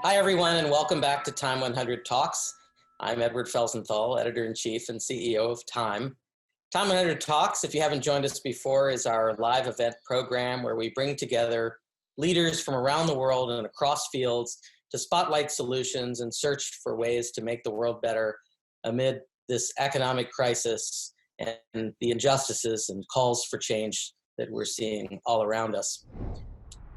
Hi, everyone, and welcome back to TIME100 Talks. I'm Edward Felsenthal, Editor-in-Chief and CEO of TIME. TIME100 Talks, if you haven't joined us before, is our live event program where we bring together leaders from around the world and across fields to spotlight solutions and search for ways to make the world better amid this economic crisis and the injustices and calls for change that we're seeing all around us.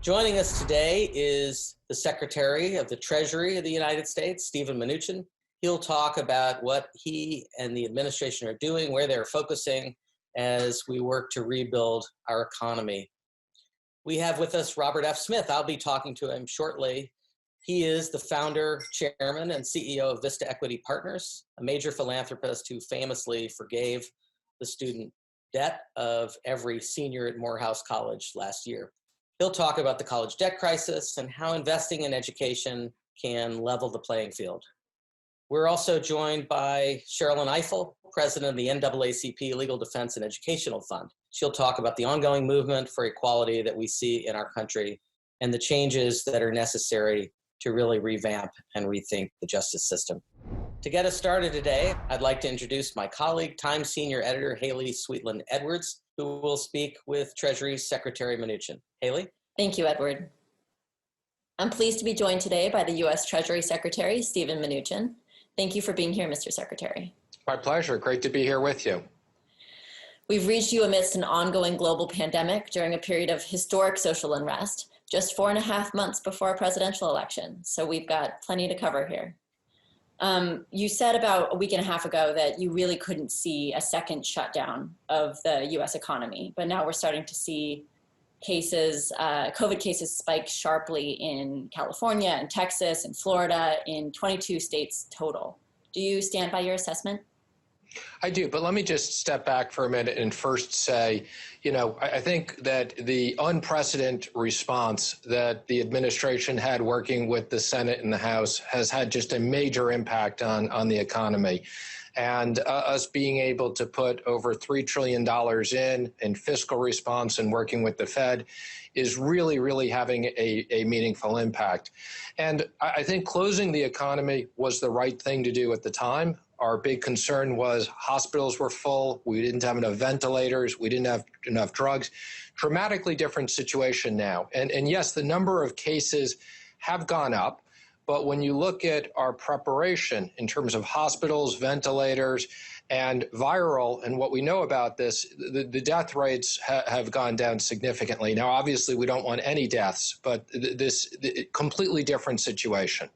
Joining us today is the Secretary of the Treasury of the United States, Steven Mnuchin. He'll talk about what he and the administration are doing, where they're focusing as we work to rebuild our economy. We have with us Robert F. Smith. I'll be talking to him shortly. He is the founder, chairman, and CEO of Vista Equality Partners, a major philanthropist who famously forgave the student debt of every senior at Morehouse College last year. He'll talk about the college debt crisis and how investing in education can level the playing field. We're also joined by Sherrilyn Ifill, president of the NAACP Legal Defense and Educational Fund. She'll talk about the ongoing movement for equality that we see in our country and the changes that are necessary to really revamp and rethink the justice system. To get us started today, I'd like to introduce my colleague, Time Senior Editor Haley Sweetland Edwards, who will speak with Treasury Secretary Mnuchin. Haley? Thank you, Edward. I'm pleased to be joined today by the U.S. Treasury Secretary Steven Mnuchin. Thank you for being here, Mr. Secretary. My pleasure. Great to be here with you. We've reached you amidst an ongoing global pandemic during a period of historic social unrest, just 4.5 months before a presidential election. So we've got plenty to cover here. You said about a week and a half ago that you really couldn't see a second shutdown of the U.S. economy, but now we're starting to see cases, COVID cases spike sharply in California and Texas and Florida in 22 states total. Do you stand by your assessment? I do, but let me just step back for a minute and first say, I think that the unprecedented response that the administration had working with the Senate and the House has had just a major impact on the economy. And us being able to put over $3 trillion in fiscal response and working with the Fed is really, really having a meaningful impact. And I think closing the economy was the right thing to do at the time. Our big concern was hospitals were full. We didn't have enough ventilators. We didn't have enough drugs. Dramatically different situation now. And yes, the number of cases have gone up. But when you look at our preparation in terms of hospitals, ventilators, and viral, and what we know about this, the death rates have gone down significantly. Now, obviously, we don't want any deaths, but this completely different situation.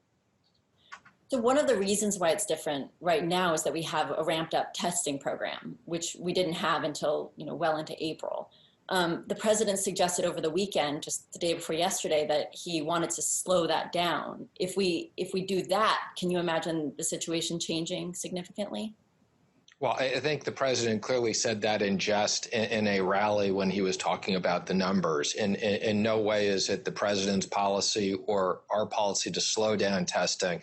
So one of the reasons why it's different right now is that we have a ramped up testing program, which we didn't have until well into April. The president suggested over the weekend, just the day before yesterday, that he wanted to slow that down. If we do that, can you imagine the situation changing significantly? Well, I think the president clearly said that in jest in a rally when he was talking about the numbers. In no way is it the president's policy or our policy to slow down testing.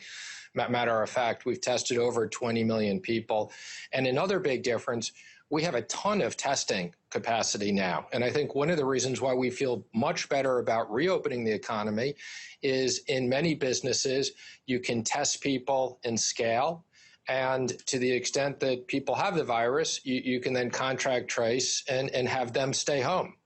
Matter of fact, we've tested over 20 million people. And another big difference, we have a ton of testing capacity now. And I think one of the reasons why we feel much better about reopening the economy is in many businesses, you can test people in scale. And to the extent that people have the virus, you can then contract trace and have them stay home.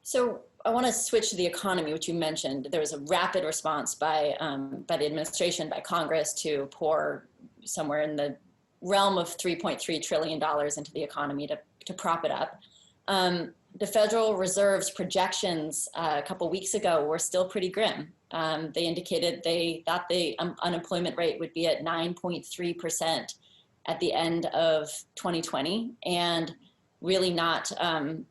So I want to switch to the economy, which you mentioned. There was a rapid response by the administration, by Congress, to pour somewhere in the realm of $3.3 trillion into the economy to prop it up. The Federal Reserve's projections a couple weeks ago were still pretty grim. They indicated they thought the unemployment rate would be at 9.3% at the end of 2020 and really not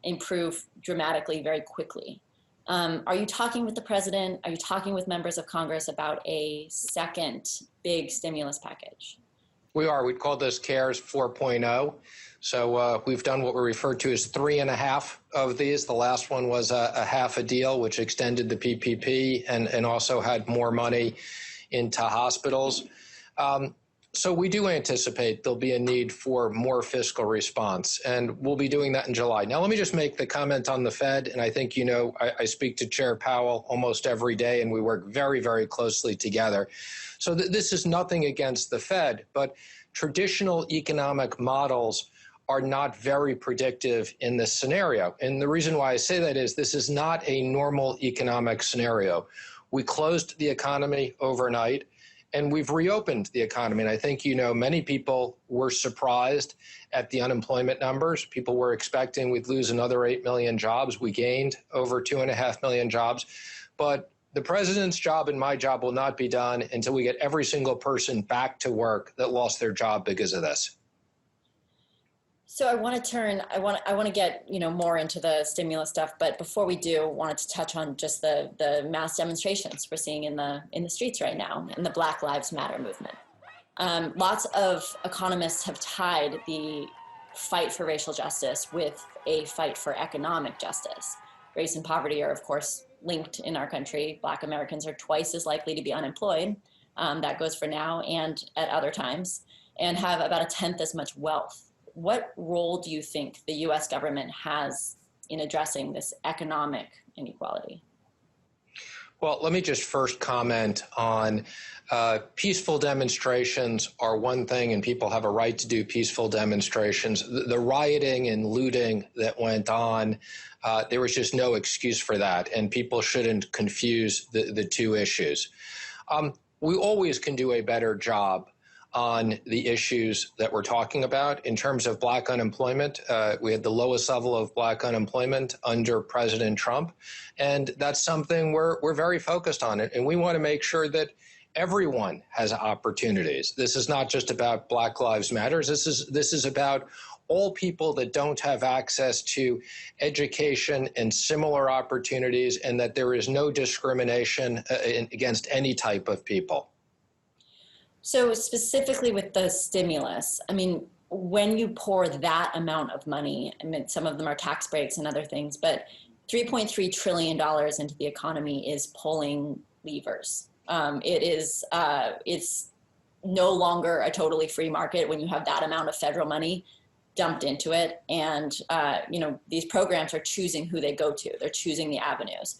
improve dramatically very quickly. Are you talking with the president? Are you talking with members of Congress about a second big stimulus package? We are. We'd call this CARES 4.0. So we've done what we refer to as 3.5 of these. The last one was a half a deal, which extended the PPP and also had more money into hospitals. So we do anticipate there'll be a need for more fiscal response, and we'll be doing that in July. Now, let me just make the comment on the Fed, and I think, I speak to Chair Powell almost every day, and we work very, very closely together. So this is nothing against the Fed, but traditional economic models are not very predictive in this scenario. And the reason why I say that is this is not a normal economic scenario. We closed the economy overnight, and we've reopened the economy. And I think, many people were surprised at the unemployment numbers. People were expecting we'd lose another 8 million jobs. We gained over 2.5 million jobs. But the president's job and my job will not be done until we get every single person back to work that lost their job because of this. So I want to get, more into the stimulus stuff, but before we do, wanted to touch on just the mass demonstrations we're seeing in the streets right now in the Black Lives Matter movement. Lots of economists have tied the fight for racial justice with a fight for economic justice. Race and poverty are, of course, linked in our country. Black Americans are twice as likely to be unemployed. That goes for now and at other times, and have about a tenth as much wealth. What role do you think the U.S. government has in addressing this economic inequality? Well, let me just first comment on peaceful demonstrations are one thing, and people have a right to do peaceful demonstrations. The rioting and looting that went on, there was just no excuse for that, and people shouldn't confuse the two issues. We always can do a better job on the issues that we're talking about. In terms of Black unemployment, we had the lowest level of Black unemployment under President Trump, and that's something we're very focused on. And we want to make sure that everyone has opportunities. This is not just about Black Lives Matter. This is about all people that don't have access to education and similar opportunities, and that there is no discrimination against any type of people. So specifically with the stimulus, when you pour that amount of money, some of them are tax breaks and other things, but $3.3 trillion into the economy is pulling levers. It's no longer a totally free market when you have that amount of federal money dumped into it. And, these programs are choosing who they go to. They're choosing the avenues.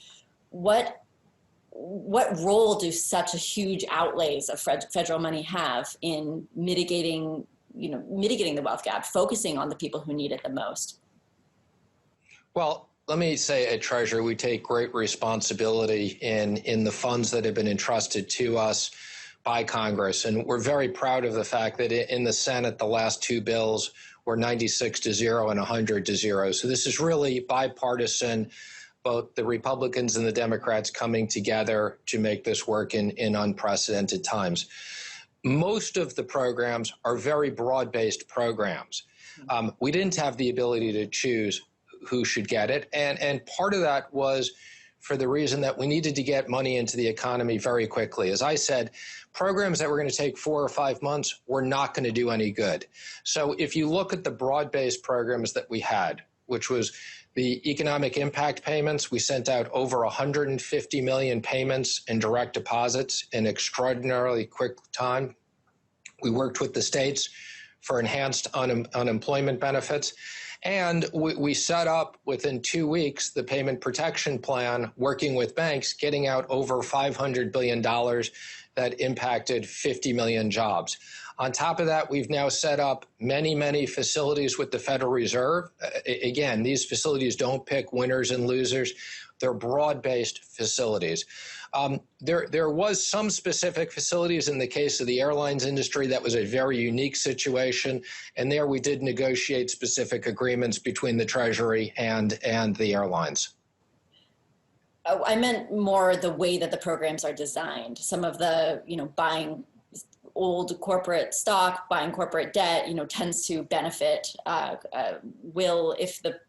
What role do such a huge outlays of federal money have in mitigating the wealth gap, focusing on the people who need it the most? Well, let me say at Treasury, we take great responsibility in the funds that have been entrusted to us by Congress. And we're very proud of the fact that in the Senate, the last two bills were 96-0 and 100-0. So this is really bipartisan, both the Republicans and the Democrats coming together to make this work in unprecedented times. Most of the programs are very broad-based programs. We didn't have the ability to choose who should get it, and part of that was for the reason that we needed to get money into the economy very quickly. As I said, programs that were going to take 4 or 5 months were not going to do any good. So if you look at the broad-based programs that we had, which was the economic impact payments, we sent out over 150 million payments in direct deposits in extraordinarily quick time. We worked with the states for enhanced unemployment benefits. And we set up within 2 weeks the payment protection plan, working with banks, getting out over $500 billion that impacted 50 million jobs. On top of that, we've now set up many, many facilities with the Federal Reserve. Again, these facilities don't pick winners and losers. They're broad-based facilities. There was some specific facilities in the case of the airlines industry that was a very unique situation, and there we did negotiate specific agreements between the Treasury and the airlines. I meant more the way that the programs are designed. Some of the, buying old corporate stock, buying corporate debt, tends to benefit,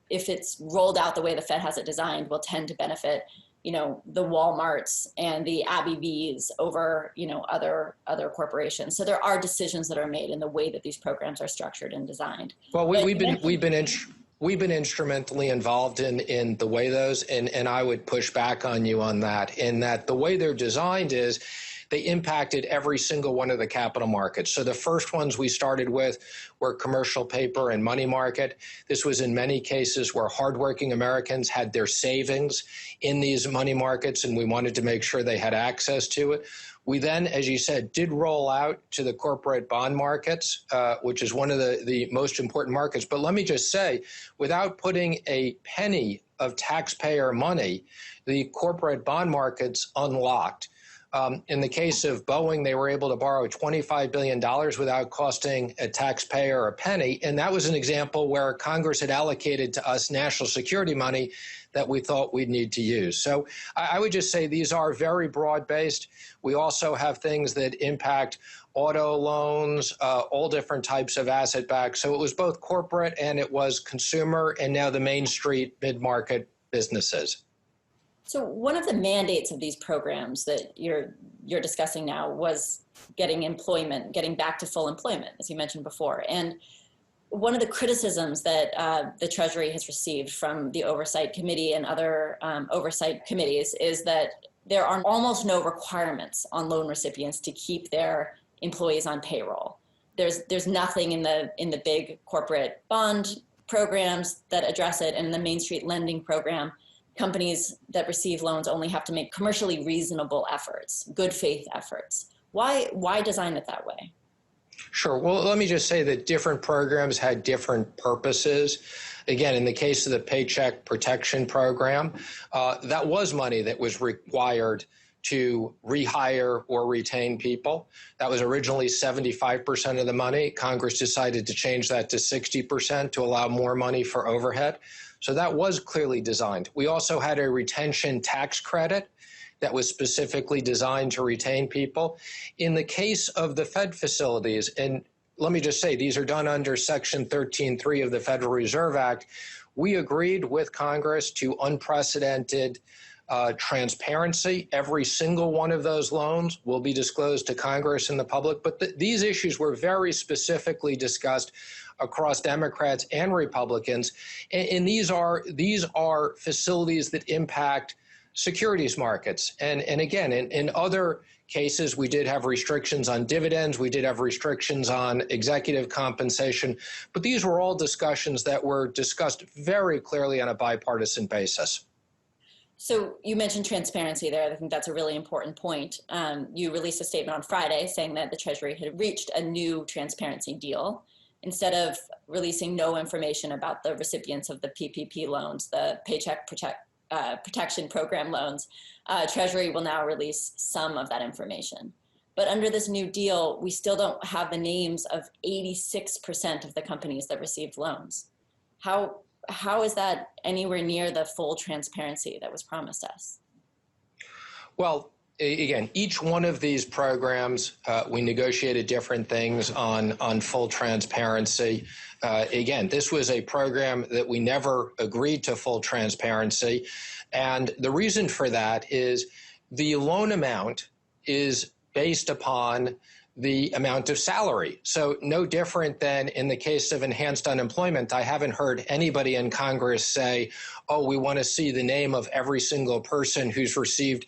if it's rolled out the way the Fed has it designed, will tend to benefit, the Walmarts and the AbbVie's over, other corporations. So there are decisions that are made in the way that these programs are structured and designed. Well, we've been instrumentally involved in the way those, and I would push back on you on that, in that the way they're designed is they impacted every single one of the capital markets. So the first ones we started with were commercial paper and money market. This was in many cases where hardworking Americans had their savings in these money markets, and we wanted to make sure they had access to it. We then, as you said, did roll out to the corporate bond markets, which is one of the most important markets. But let me just say, without putting a penny of taxpayer money, the corporate bond markets unlocked. In the case of Boeing, they were able to borrow $25 billion without costing a taxpayer a penny. And that was an example where Congress had allocated to us national security money that we thought we'd need to use. So I would just say these are very broad-based. We also have things that impact auto loans, all different types of asset-backed. So it was both corporate and it was consumer, and now the Main Street mid-market businesses. So one of the mandates of these programs that you're discussing now was getting employment, getting back to full employment, as you mentioned before. And one of the criticisms that the Treasury has received from the Oversight Committee and other oversight committees is that there are almost no requirements on loan recipients to keep their employees on payroll. There's nothing in the big corporate bond programs that address it, and in the Main Street lending program, companies that receive loans only have to make commercially reasonable efforts, good faith efforts. Why design it that way? Sure. Well, let me just say that different programs had different purposes. Again, in the case of the Paycheck Protection Program, that was money that was required to rehire or retain people. That was originally 75% of the money. Congress decided to change that to 60% to allow more money for overhead. So that was clearly designed. We also had a retention tax credit that was specifically designed to retain people. In the case of the Fed facilities, and let me just say, these are done under Section 13.3 of the Federal Reserve Act, we agreed with Congress to unprecedented transparency. Every single one of those loans will be disclosed to Congress and the public, but these issues were very specifically discussed across Democrats and Republicans, and these are facilities that impact securities markets. And again, in other cases, we did have restrictions on dividends. We did have restrictions on executive compensation. But these were all discussions that were discussed very clearly on a bipartisan basis. So you mentioned transparency there. I think that's a really important point. You released a statement on Friday saying that the Treasury had reached a new transparency deal. Instead of releasing no information about the recipients of the PPP loans, the Paycheck Protection Program loans, Treasury will now release some of that information. But under this new deal, we still don't have the names of 86% of the companies that received loans. How is that anywhere near the full transparency that was promised us? Well, again, each one of these programs, we negotiated different things on full transparency. Again, this was a program that we never agreed to full transparency. And the reason for that is the loan amount is based upon the amount of salary. So no different than in the case of enhanced unemployment. I haven't heard anybody in Congress say, oh, we want to see the name of every single person who's received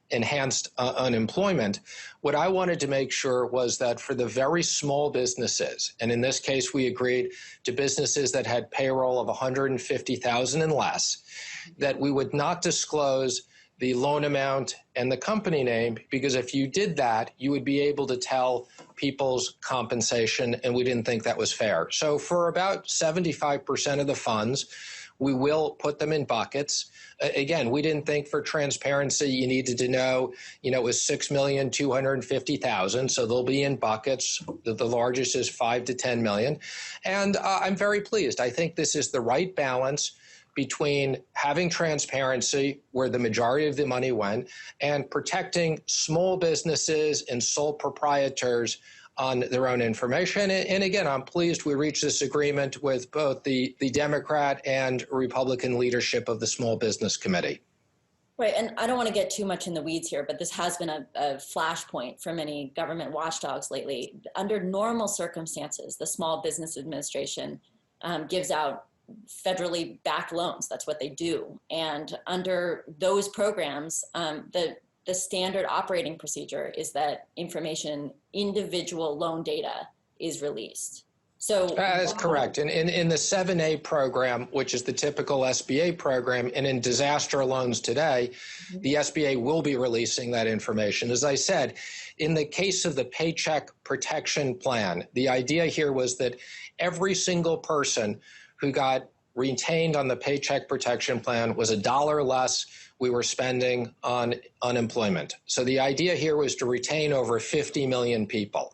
enhanced unemployment. What I wanted to make sure was that for the very small businesses, and in this case, we agreed to businesses that had payroll of 150,000 and less, that we would not disclose the loan amount and the company name, because if you did that, you would be able to tell people's compensation, and we didn't think that was fair. So for about 75% of the funds, we will put them in buckets. Again, we didn't think for transparency you needed to know, it was 6,250,000. So they'll be in buckets. The largest is 5 to 10 million. And I'm very pleased. I think this is the right balance between having transparency where the majority of the money went and protecting small businesses and sole proprietors on their own information. And again, I'm pleased we reached this agreement with both the Democrat and Republican leadership of the Small Business Committee. Right, and I don't want to get too much in the weeds here, but this has been a flashpoint for many government watchdogs lately. Under normal circumstances, the Small Business Administration gives out federally backed loans. That's what they do. And under those programs, the the standard operating procedure is that information, individual loan data is released. So that's correct. In the 7A program, which is the typical SBA program, and in disaster loans today, the SBA will be releasing that information. As I said, in the case of the Paycheck Protection Plan, the idea here was that every single person who got retained on the Paycheck Protection Plan was $1 less we were spending on unemployment. So the idea here was to retain over 50 million people.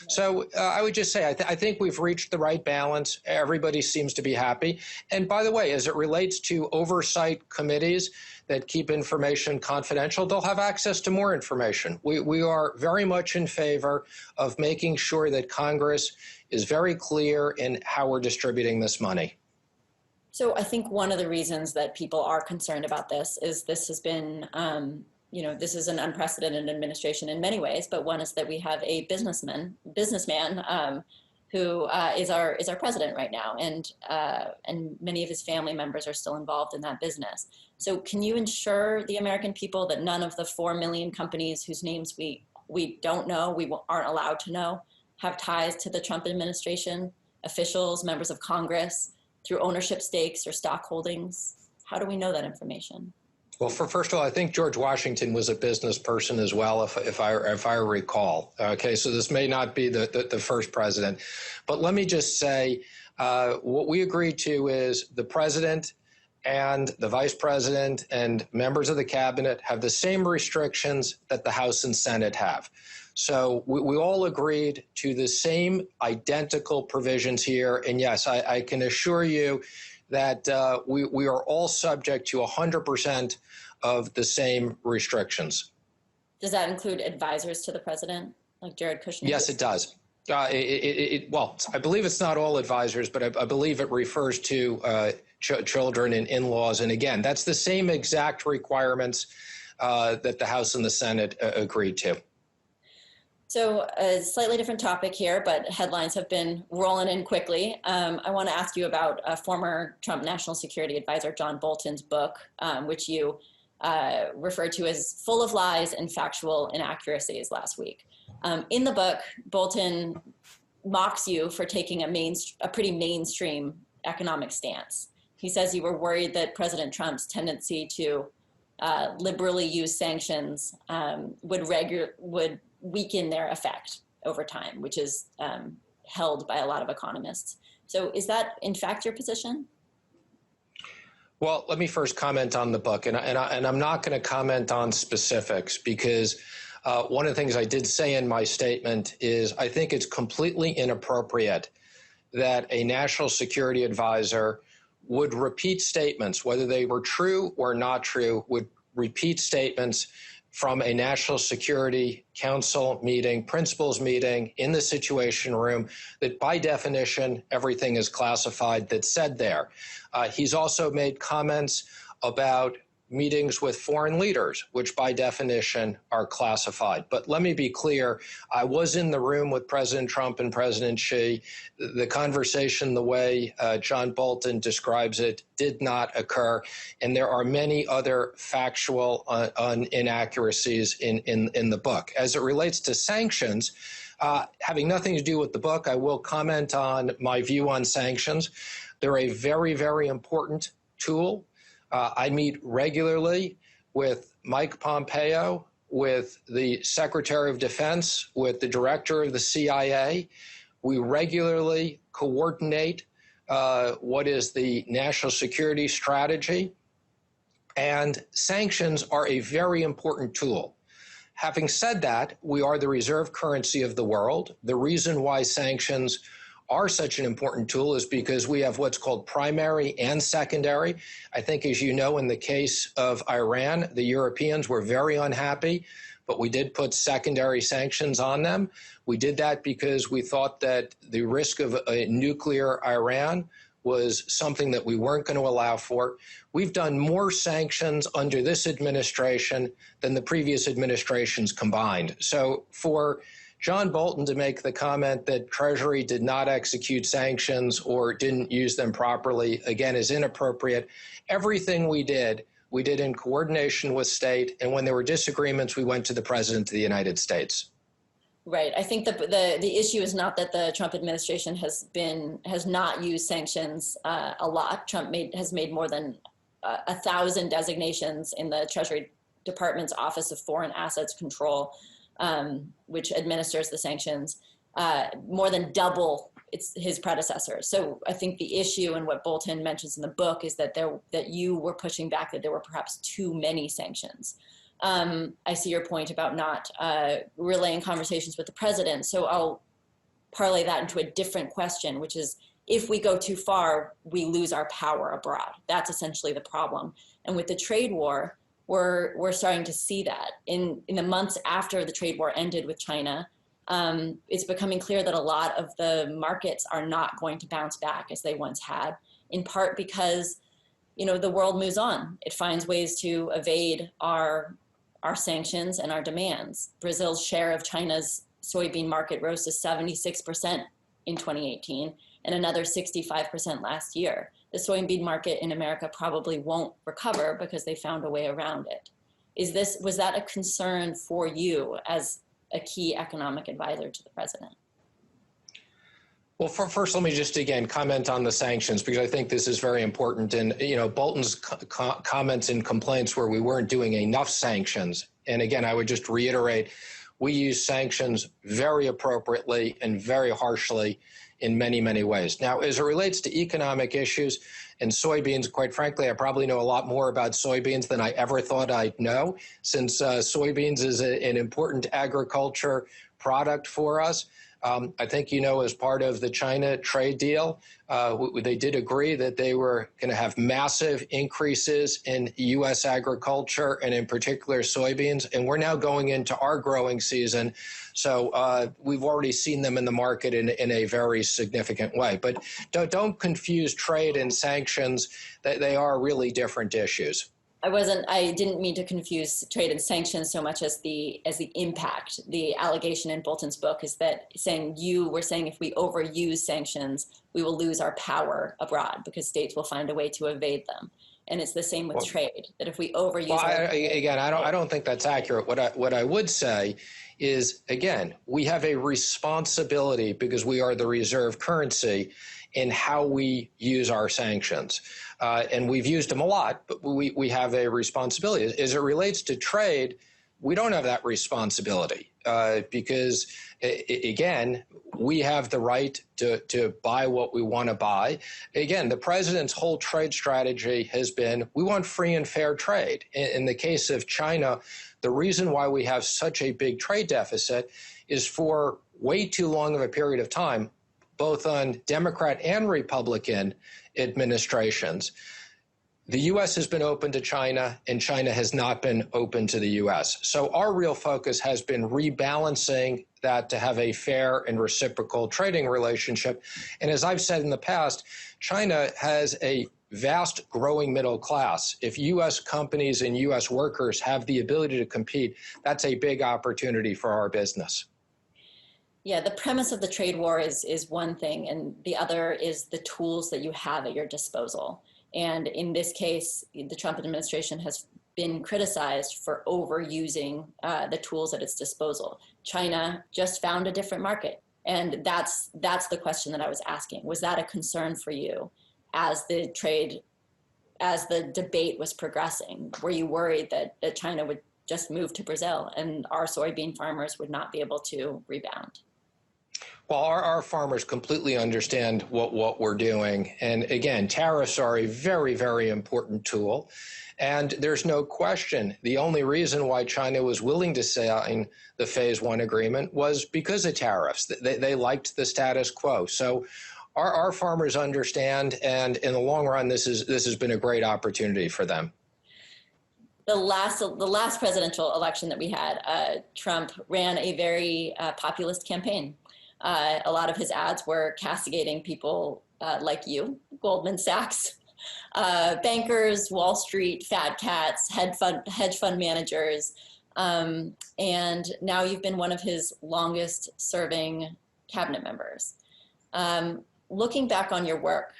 So I would just say, I think we've reached the right balance. Everybody seems to be happy. And by the way, as it relates to oversight committees that keep information confidential, they'll have access to more information. We are very much in favor of making sure that Congress is very clear in how we're distributing this money. So I think one of the reasons that people are concerned about this is this has been, this is an unprecedented administration in many ways, but one is that we have a businessman who is our president right now, and many of his family members are still involved in that business. So can you ensure the American people that none of the 4 million companies whose names we don't know, we aren't allowed to know, have ties to the Trump administration, officials, members of Congress, through ownership stakes or stock holdings? How do we know that information? Well, first of all, I think George Washington was a business person as well, if I recall. Okay, so this may not be the first president, but let me just say what we agreed to is the president and the vice president and members of the cabinet have the same restrictions that the House and Senate have. So we all agreed to the same identical provisions here. And yes, I can assure you that we are all subject to 100% of the same restrictions. Does that include advisors to the president, like Jared Kushner? Yes, it does. Well, I believe it's not all advisors, but I believe it refers to children and in-laws. And again, that's the same exact requirements that the House and the Senate agreed to. So a slightly different topic here, but headlines have been rolling in quickly. I want to ask you about former Trump National Security Advisor John Bolton's book, which you referred to as full of lies and factual inaccuracies last week. In the book, Bolton mocks you for taking a pretty mainstream economic stance. He says you were worried that President Trump's tendency to liberally use sanctions would weaken their effect over time, which is held by a lot of economists. So is that in fact your position? Well, let me first comment on the book, and I'm not going to comment on specifics because one of the things I did say in my statement is I think it's completely inappropriate that a national security advisor would repeat statements, whether they were true or not true, would repeat statements from a National Security Council meeting, principals meeting in the Situation Room, that by definition, everything is classified that's said there. He's also made comments about meetings with foreign leaders, which by definition are classified. But let me be clear, I was in the room with President Trump and President Xi. The conversation, the way John Bolton describes it, did not occur. And there are many other factual inaccuracies in the book. As it relates to sanctions, having nothing to do with the book, I will comment on my view on sanctions. They're a very, very important tool. I meet regularly with Mike Pompeo, with the Secretary of Defense, with the Director of the CIA. We regularly coordinate what is the national security strategy. And sanctions are a very important tool. Having said that, we are the reserve currency of the world. The reason why sanctions are such an important tool is because we have what's called primary and secondary. I think, as you know, in the case of Iran, the Europeans were very unhappy, but we did put secondary sanctions on them. We did that because we thought that the risk of a nuclear Iran was something that we weren't going to allow for. We've done more sanctions under this administration than the previous administrations combined. So for John Bolton to make the comment that Treasury did not execute sanctions or didn't use them properly, again, is inappropriate. Everything we did we did in coordination with state, and when there were disagreements, we went to the President of the United States. Right. I think the issue is not that the Trump administration has not used sanctions a lot. Trump has made more than 1,000 designations in the Treasury Department's Office of Foreign Assets Control, which administers the sanctions, more than double his predecessor. So I think the issue, and what Bolton mentions in the book, is that you were pushing back that there were perhaps too many sanctions. I see your point about not relaying conversations with the president. So I'll parlay that into a different question, which is, if we go too far, we lose our power abroad. That's essentially the problem. And with the trade war, we're starting to see that. In the months after the trade war ended with China, it's becoming clear that a lot of the markets are not going to bounce back as they once had, in part because, the world moves on. It finds ways to evade our sanctions and our demands. Brazil's share of China's soybean market rose to 76% in 2018 and another 65% last year. The soybean market in America probably won't recover because they found a way around it. Was that a concern for you as a key economic advisor to the president? Well, first, let me just again comment on the sanctions, because I think this is very important. And, Bolton's comments and complaints where we weren't doing enough sanctions. And again, I would just reiterate, we use sanctions very appropriately and very harshly in many, many ways. Now, as it relates to economic issues and soybeans, quite frankly, I probably know a lot more about soybeans than I ever thought I'd know, since soybeans is an important agriculture product for us. I think, as part of the China trade deal, they did agree that they were going to have massive increases in U.S. agriculture and in particular soybeans. And we're now going into our growing season. So we've already seen them in the market in a very significant way. But don't confuse trade and sanctions. They are really different issues. I didn't mean to confuse trade and sanctions so much as the impact. The allegation in Bolton's book is that we're saying if we overuse sanctions, we will lose our power abroad because states will find a way to evade them. And it's the same with trade, that if we overuse. Well, I don't think that's accurate. What I would say is, again, we have a responsibility, because we are the reserve currency, in how we use our sanctions. And we've used them a lot, but we have a responsibility. As it relates to trade, we don't have that responsibility because, again, we have the right to buy what we want to buy. Again, the president's whole trade strategy has been, we want free and fair trade. In the case of China, the reason why we have such a big trade deficit is for way too long of a period of time, both on Democrat and Republican administrations, the U.S. has been open to China and China has not been open to the U.S. So our real focus has been rebalancing that to have a fair and reciprocal trading relationship. And as I've said in the past, China has a vast growing middle class. If U.S. companies and U.S. workers have the ability to compete, that's a big opportunity for our business. Yeah, the premise of the trade war is one thing, and the other is the tools that you have at your disposal. And in this case, the Trump administration has been criticized for overusing the tools at its disposal. China just found a different market. And that's the question that I was asking. Was that a concern for you as the debate was progressing? Were you worried that China would just move to Brazil and our soybean farmers would not be able to rebound? Well, our farmers completely understand what we're doing. And again, tariffs are a very, very important tool. And there's no question the only reason why China was willing to sign the Phase 1 agreement was because of tariffs. They liked the status quo. So our farmers understand, and in the long run, this has been a great opportunity for them. The last presidential election that we had, Trump ran a very populist campaign. A lot of his ads were castigating people like you, Goldman Sachs, bankers, Wall Street, fat cats, hedge fund managers. And now you've been one of his longest serving cabinet members. Looking back on your work,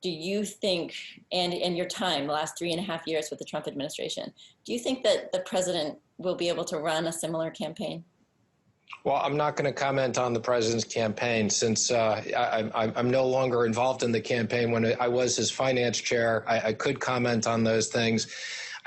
do you think, and in your time, the last 3.5 years with the Trump administration, do you think that the president will be able to run a similar campaign? Well, I'm not going to comment on the president's campaign since I'm no longer involved in the campaign. When I was his finance chair, I could comment on those things.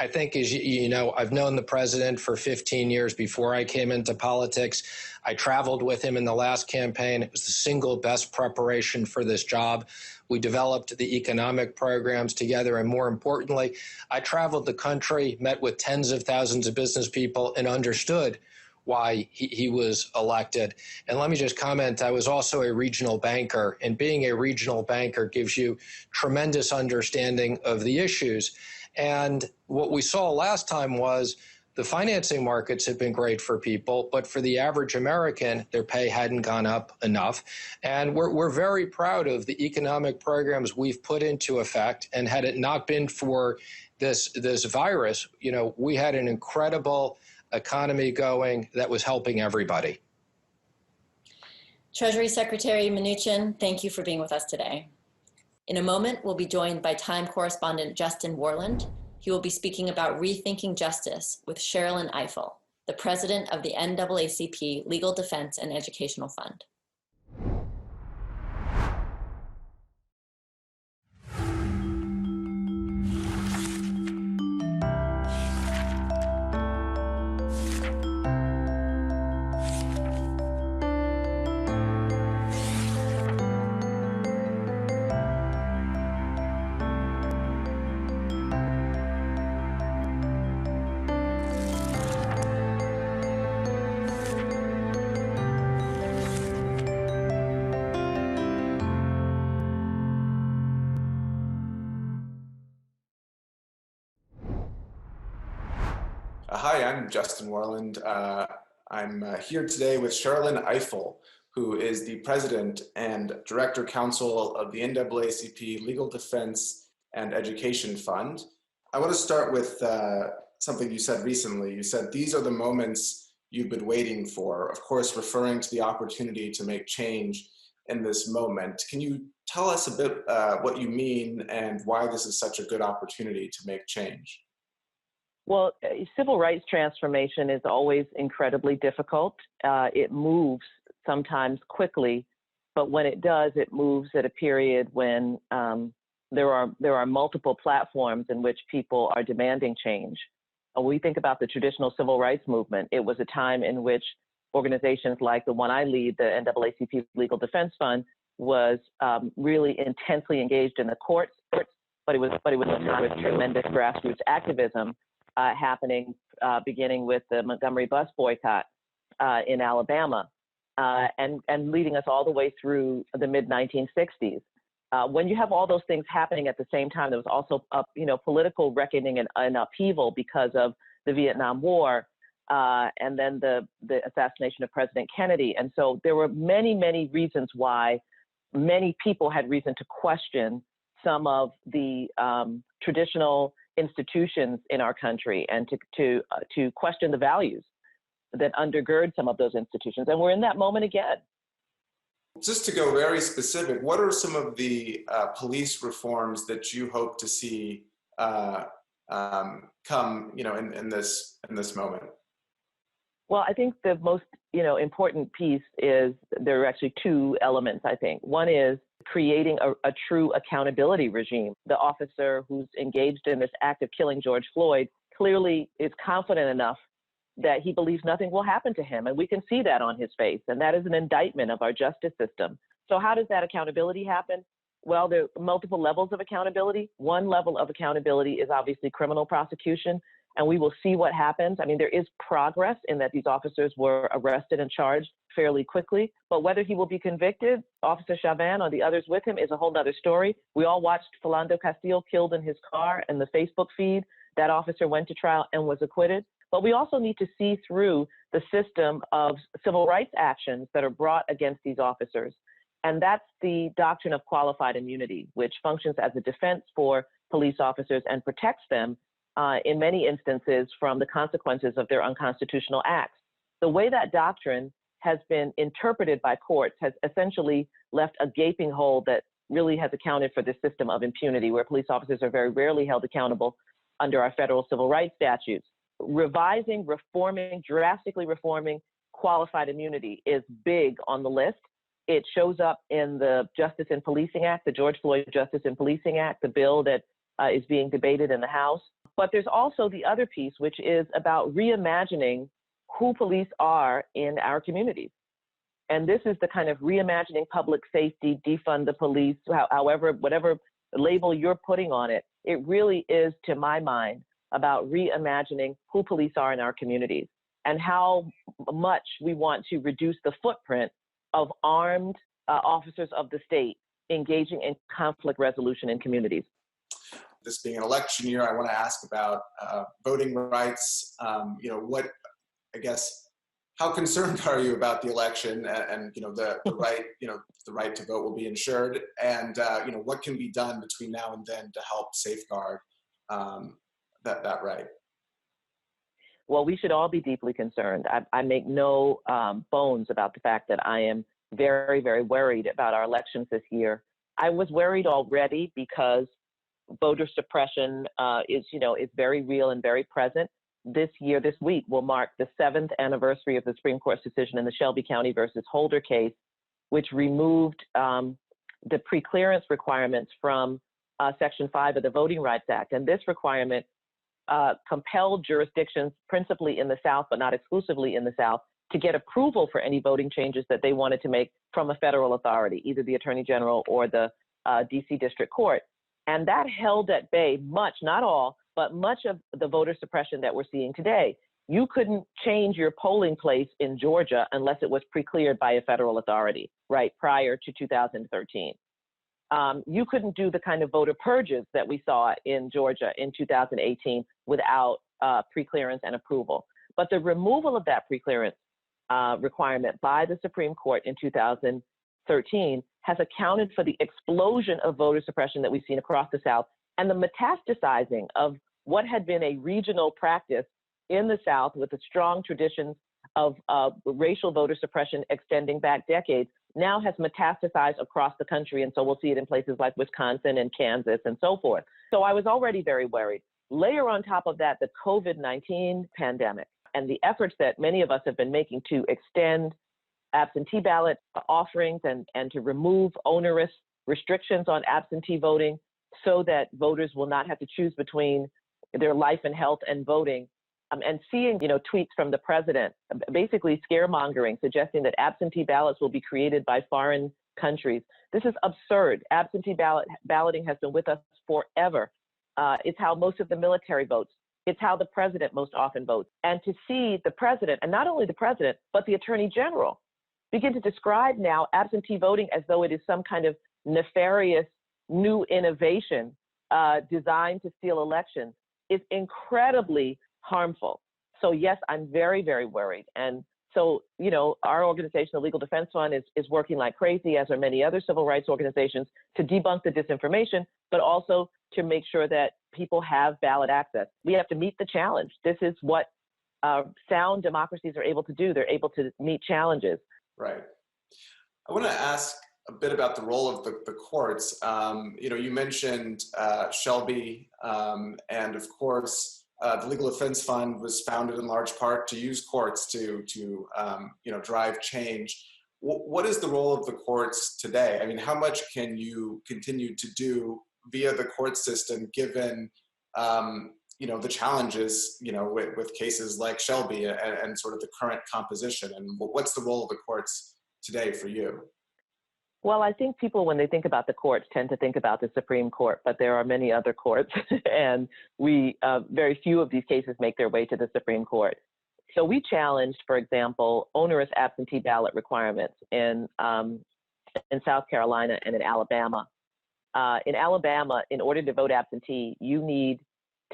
I think, as you know, I've known the president for 15 years before I came into politics. I traveled with him in the last campaign. It was the single best preparation for this job. We developed the economic programs together. And more importantly, I traveled the country, met with tens of thousands of business people, and understood why he was elected. And let me just comment, I was also a regional banker, and being a regional banker gives you tremendous understanding of the issues. And what we saw last time was the financing markets have been great for people, but for the average American, their pay hadn't gone up enough. And we're very proud of the economic programs we've put into effect. And had it not been for this virus, you know, we had an incredible economy going that was helping everybody. Treasury Secretary Mnuchin, thank you for being with us today. In a moment, we'll be joined by Time correspondent Justin Warland. He will be speaking about rethinking justice with Sherrilyn Ifill, the president of the NAACP Legal Defense and Educational Fund. Hi, I'm Justin Warland. I'm here today with Sherrilyn Ifill, who is the president and director-counsel of the NAACP Legal Defense and Education Fund. I want to start with something you said recently. You said, these are the moments you've been waiting for, of course, referring to the opportunity to make change in this moment. Can you tell us a bit what you mean and why this is such a good opportunity to make change? Well, civil rights transformation is always incredibly difficult. It moves sometimes quickly, but when it does, it moves at a period when there are multiple platforms in which people are demanding change. When we think about the traditional civil rights movement, it was a time in which organizations like the one I lead, the NAACP Legal Defense Fund, was really intensely engaged in the courts, but it was a time of tremendous grassroots activism happening, beginning with the Montgomery bus boycott in Alabama, and leading us all the way through the mid-1960s. When you have all those things happening at the same time, there was also political reckoning and upheaval because of the Vietnam War, and then the assassination of President Kennedy. And so there were many, many reasons why many people had reason to question some of the traditional institutions in our country, and to question the values that undergird some of those institutions. And we're in that moment again. Just to go very specific, what are some of the police reforms that you hope to see come, in this moment? Well, I think the most, important piece is there are actually two elements, I think. One is creating a true accountability regime. The officer who's engaged in this act of killing George Floyd clearly is confident enough that he believes nothing will happen to him. And we can see that on his face. And that is an indictment of our justice system. So how does that accountability happen? Well, there are multiple levels of accountability. One level of accountability is obviously criminal prosecution. And we will see what happens. I mean, there is progress in that these officers were arrested and charged fairly quickly. But whether he will be convicted, Officer Chauvin or the others with him, is a whole other story. We all watched Philando Castile killed in his car and the Facebook feed. That officer went to trial and was acquitted. But we also need to see through the system of civil rights actions that are brought against these officers. And that's the doctrine of qualified immunity, which functions as a defense for police officers and protects them in many instances from the consequences of their unconstitutional acts. The way that doctrine has been interpreted by courts has essentially left a gaping hole that really has accounted for this system of impunity where police officers are very rarely held accountable under our federal civil rights statutes. Revising, reforming, drastically reforming qualified immunity is big on the list. It shows up in the Justice in Policing Act, the George Floyd Justice in Policing Act, the bill that is being debated in the House. But there's also the other piece, which is about reimagining who police are in our communities. And this is the kind of reimagining public safety, defund the police, however, whatever label you're putting on it. It really is, to my mind, about reimagining who police are in our communities and how much we want to reduce the footprint of armed officers of the state engaging in conflict resolution in communities. This being an election year, I want to ask about voting rights. How concerned are you about the election and the right, the right to vote will be ensured, and what can be done between now and then to help safeguard that right? Well, we should all be deeply concerned. I make no bones about the fact that I am very, very worried about our elections this year. I was worried already because voter suppression is very real and very present. This week will mark the 7th anniversary of the Supreme Court's decision in the Shelby County versus Holder case, which removed the preclearance requirements from Section 5 of the Voting Rights Act. And this requirement compelled jurisdictions, principally in the South, but not exclusively in the South, to get approval for any voting changes that they wanted to make from a federal authority, either the Attorney General or the DC District Court. And that held at bay much, not all, but much of the voter suppression that we're seeing today. You couldn't change your polling place in Georgia unless it was pre-cleared by a federal authority, right, prior to 2013. You couldn't do the kind of voter purges that we saw in Georgia in 2018 without pre-clearance and approval. But the removal of that pre-clearance requirement by the Supreme Court in 2013 has accounted for the explosion of voter suppression that we've seen across the South and the metastasizing of what had been a regional practice in the South with the strong traditions of racial voter suppression extending back decades, now has metastasized across the country. And so we'll see it in places like Wisconsin and Kansas and so forth. So I was already very worried. Layer on top of that, the COVID-19 pandemic and the efforts that many of us have been making to extend absentee ballot offerings and to remove onerous restrictions on absentee voting so that voters will not have to choose between their life and health and voting. And seeing, tweets from the president, basically scaremongering, suggesting that absentee ballots will be created by foreign countries. This is absurd. Absentee balloting has been with us forever. It's how most of the military votes. It's how the president most often votes. And to see the president, and not only the president, but the attorney general, begin to describe now absentee voting as though it is some kind of nefarious new innovation designed to steal elections is incredibly harmful. So yes, I'm very, very worried. And so, our organization, the Legal Defense Fund, is working like crazy, as are many other civil rights organizations, to debunk the disinformation, but also to make sure that people have ballot access. We have to meet the challenge. This is what sound democracies are able to do. They're able to meet challenges. Right. I want to ask a bit about the role of the courts. You mentioned Shelby, and of course, the Legal Defense Fund was founded in large part to use courts to drive change. What is the role of the courts today? I mean, how much can you continue to do via the court system, given the challenges with cases like Shelby and sort of the current composition? And what's the role of the courts today for you? Well, I think people, when they think about the courts, tend to think about the Supreme Court, but there are many other courts, and very few of these cases make their way to the Supreme Court. So we challenged, for example, onerous absentee ballot requirements in South Carolina and in Alabama. In Alabama, in order to vote absentee, you need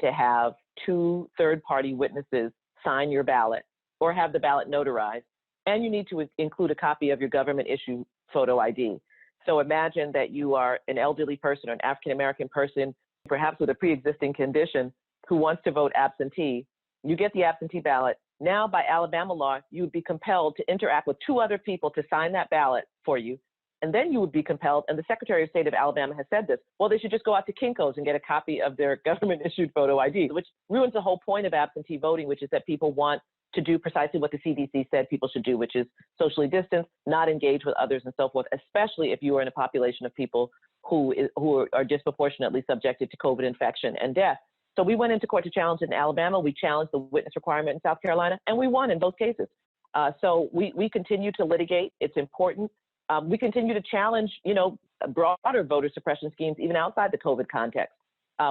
to have 2 third-party witnesses sign your ballot or have the ballot notarized, and you need to include a copy of your government-issued photo ID. So imagine that you are an elderly person or an African-American person, perhaps with a pre-existing condition, who wants to vote absentee. You get the absentee ballot. Now, by Alabama law, you would be compelled to interact with 2 other people to sign that ballot for you. And then you would be compelled, and the Secretary of State of Alabama has said this, well, they should just go out to Kinko's and get a copy of their government-issued photo ID, which ruins the whole point of absentee voting, which is that people want to do precisely what the CDC said people should do, which is socially distance, not engage with others, and so forth, especially if you are in a population of people who are disproportionately subjected to COVID infection and death. So we went into court to challenge it in Alabama. We challenged the witness requirement in South Carolina, and we won in both cases. So we continue to litigate. It's important. We continue to challenge, broader voter suppression schemes, even outside the COVID context.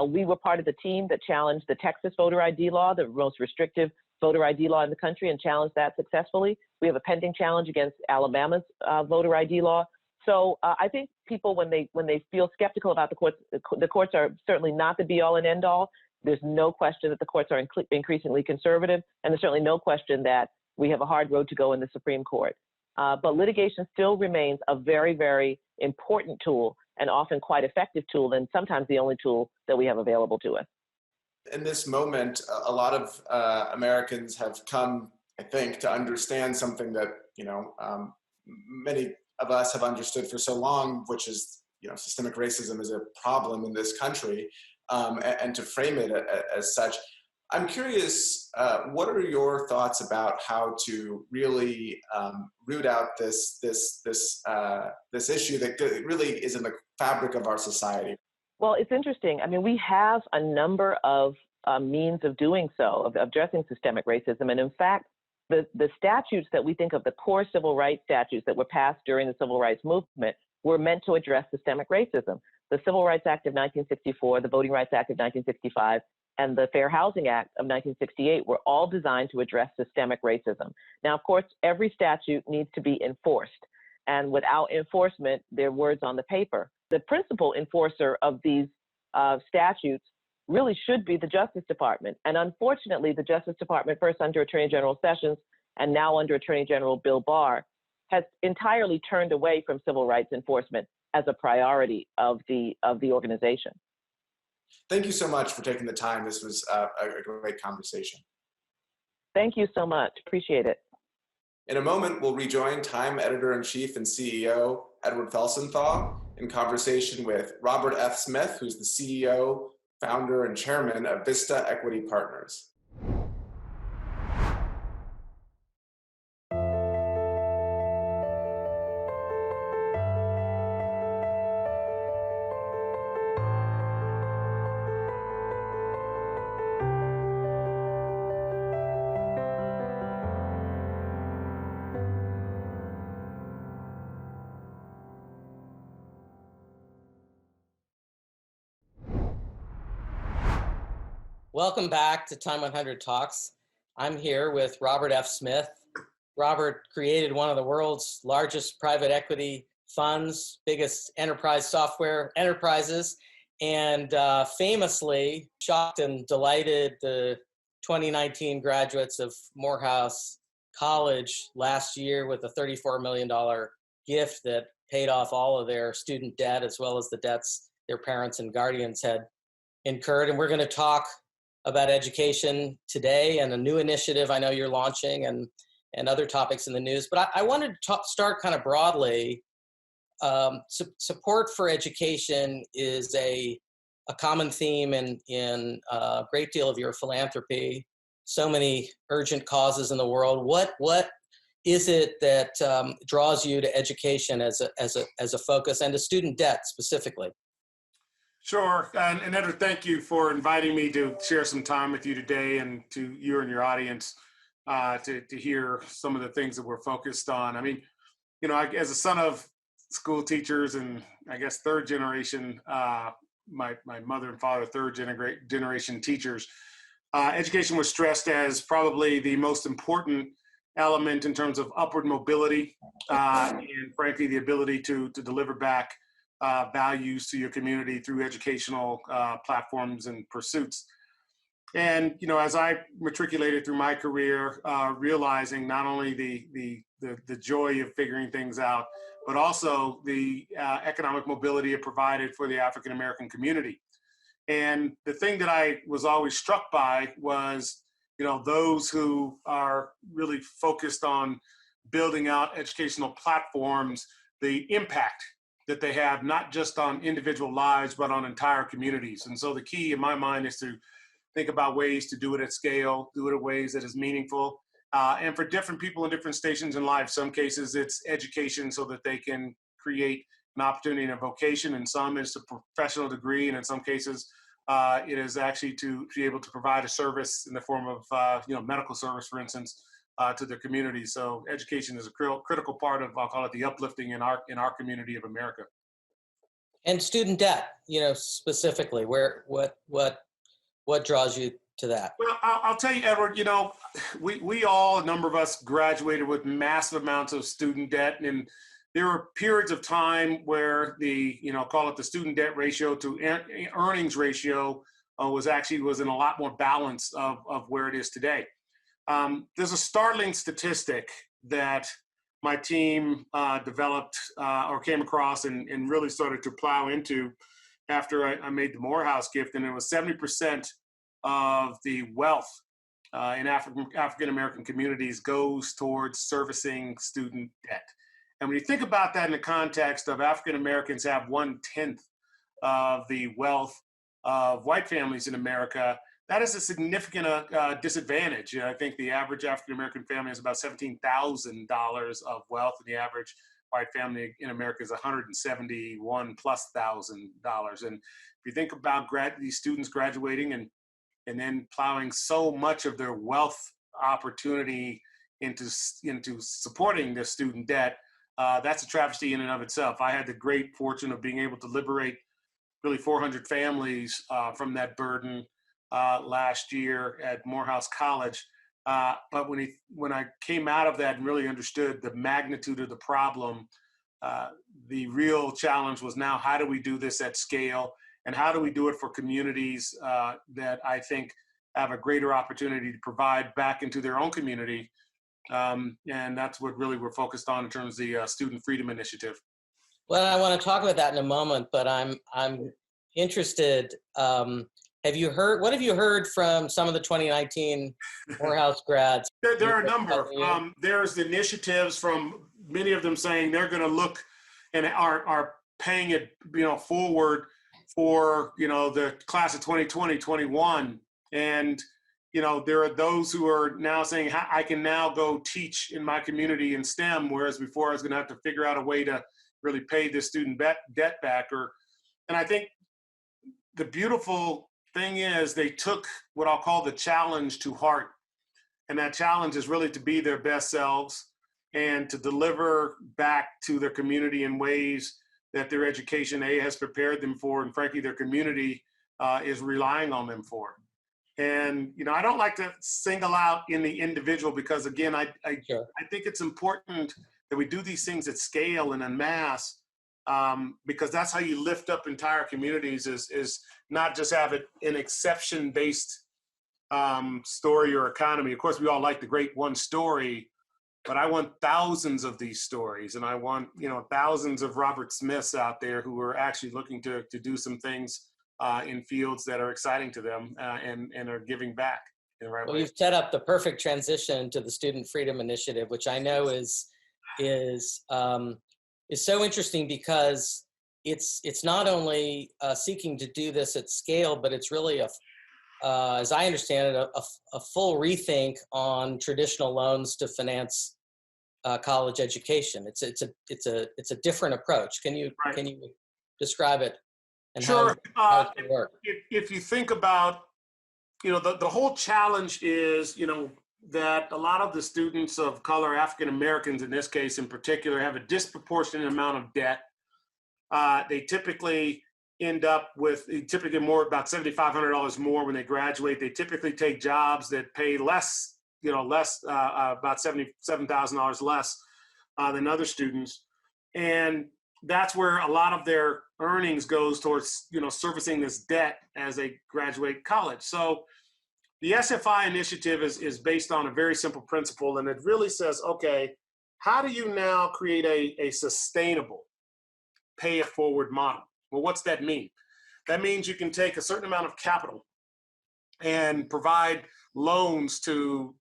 We were part of the team that challenged the Texas voter ID law, the most restrictive voter ID law in the country, and challenged that successfully. We have a pending challenge against Alabama's voter ID law. So I think people, when they feel skeptical about the courts are certainly not the be-all and end-all. There's no question that the courts are increasingly conservative, and there's certainly no question that we have a hard road to go in the Supreme Court. But litigation still remains a very, very important tool, and often quite effective tool, and sometimes the only tool that we have available to us. In this moment, a lot of Americans have come, I think, to understand something that, many of us have understood for so long, which is, systemic racism is a problem in this country, and to frame it as such. I'm curious, what are your thoughts about how to really root out this issue that really is in the fabric of our society? Well, it's interesting. I mean, we have a number of means of doing so, of addressing systemic racism. And in fact, the statutes that we think of, the core civil rights statutes that were passed during the civil rights movement, were meant to address systemic racism. The Civil Rights Act of 1964, the Voting Rights Act of 1965, and the Fair Housing Act of 1968 were all designed to address systemic racism. Now, of course, every statute needs to be enforced. And without enforcement, they're words on the paper. The principal enforcer of these statutes really should be the Justice Department. And unfortunately, the Justice Department, first under Attorney General Sessions and now under Attorney General Bill Barr, has entirely turned away from civil rights enforcement as a priority of the organization. Thank you so much for taking the time. This was a great conversation. Thank you so much. Appreciate it. In a moment, we'll rejoin Time Editor-in-Chief and CEO Edward Felsenthal in conversation with Robert F. Smith, who's the CEO, founder, and chairman of Vista Equality Partners. Welcome back to Time 100 Talks. I'm here with Robert F. Smith. Robert created one of the world's largest private equity funds, biggest enterprise software enterprises, and famously shocked and delighted the 2019 graduates of Morehouse College last year with a $34 million gift that paid off all of their student debt, as well as the debts their parents and guardians had incurred. And we're going to talk about education today and a new initiative I know you're launching, and other topics in the news. But I wanted to start kind of broadly. Support for education is a common theme in a great deal of your philanthropy. So many urgent causes in the world. What is it that draws you to education as a focus, and to student debt specifically? Sure. And Edward, thank you for inviting me to share some time with you today, and to you and your audience to hear some of the things that we're focused on. I mean, as a son of school teachers, and I guess third generation, my mother and father, third generation teachers, education was stressed as probably the most important element in terms of upward mobility, and frankly, the ability to deliver back values to your community through educational platforms and pursuits. And as I matriculated through my career, realizing not only the joy of figuring things out, but also the economic mobility it provided for the African American community. And the thing that I was always struck by was, those who are really focused on building out educational platforms the impact that they have, not just on individual lives, but on entire communities. And so the key in my mind is to think about ways to do it at scale, do it in ways that is meaningful. And for different people in different stations in life, some cases it's education so that they can create an opportunity in a vocation. In some it's a professional degree, and in some cases it is actually to be able to provide a service in the form of medical service, for instance, to their community. So education is a critical part of, I'll call it, the uplifting in our community of America. And student debt, specifically, what draws you to that? Well, I'll tell you, Edward, we all, a number of us graduated with massive amounts of student debt. And there were periods of time where the, call it the student debt ratio to earnings ratio was in a lot more balance of where it is today. There's a startling statistic that my team developed or came across and really started to plow into after I made the Morehouse gift, and it was 70% of the wealth in African-American communities goes towards servicing student debt. And when you think about that in the context of African-Americans have 1/10 of the wealth of white families in America, that is a significant disadvantage. I think the average African-American family has about $17,000 of wealth, and the average white family in America is $171,000+. And if you think about these students graduating and then plowing so much of their wealth opportunity into supporting their student debt, that's a travesty in and of itself. I had the great fortune of being able to liberate really 400 families from that burden last year at Morehouse College. But when I came out of that and really understood the magnitude of the problem, the real challenge was now, how do we do this at scale? And how do we do it for communities that I think have a greater opportunity to provide back into their own community? And that's what really we're focused on in terms of the Student Freedom Initiative. Well, I want to talk about that in a moment, but I'm interested. What have you heard from some of the 2019 Morehouse grads? There are a number. There's initiatives from many of them saying they're going to look and are paying it, forward for, the class of 2020, 21. And, there are those who are now saying, I can now go teach in my community in STEM, whereas before I was going to have to figure out a way to really pay the student debt back. And I think the beautiful thing is they took what I'll call the challenge to heart. And that challenge is really to be their best selves and to deliver back to their community in ways that their education has prepared them for, and frankly, their community is relying on them for. And, I don't like to single out in the individual because, again, I think it's important that we do these things at scale and en masse, because that's how you lift up entire communities, is not just have it an exception-based story or economy. Of course, we all like the great one story, but I want thousands of these stories, and I want thousands of Robert Smiths out there who are actually looking to do some things in fields that are exciting to them and are giving back in the right way. You've set up the perfect transition to the Student Freedom Initiative, which I know is so interesting because it's not only seeking to do this at scale, but it's really as I understand it, a full rethink on traditional loans to finance college education. It's a different approach. Can you describe it? And sure. how it's going to work? If you think about, the whole challenge is, that a lot of the students of color, African Americans in this case in particular, have a disproportionate amount of debt. They typically end up with more, about $7,500 more when they graduate. They typically take jobs that pay less, about $77,000 less than other students. And that's where a lot of their earnings goes towards, servicing this debt as they graduate college. So the SFI initiative is based on a very simple principle, and it really says, okay, how do you now create a sustainable pay it forward model? Well, what's that mean? That means you can take a certain amount of capital and provide loans to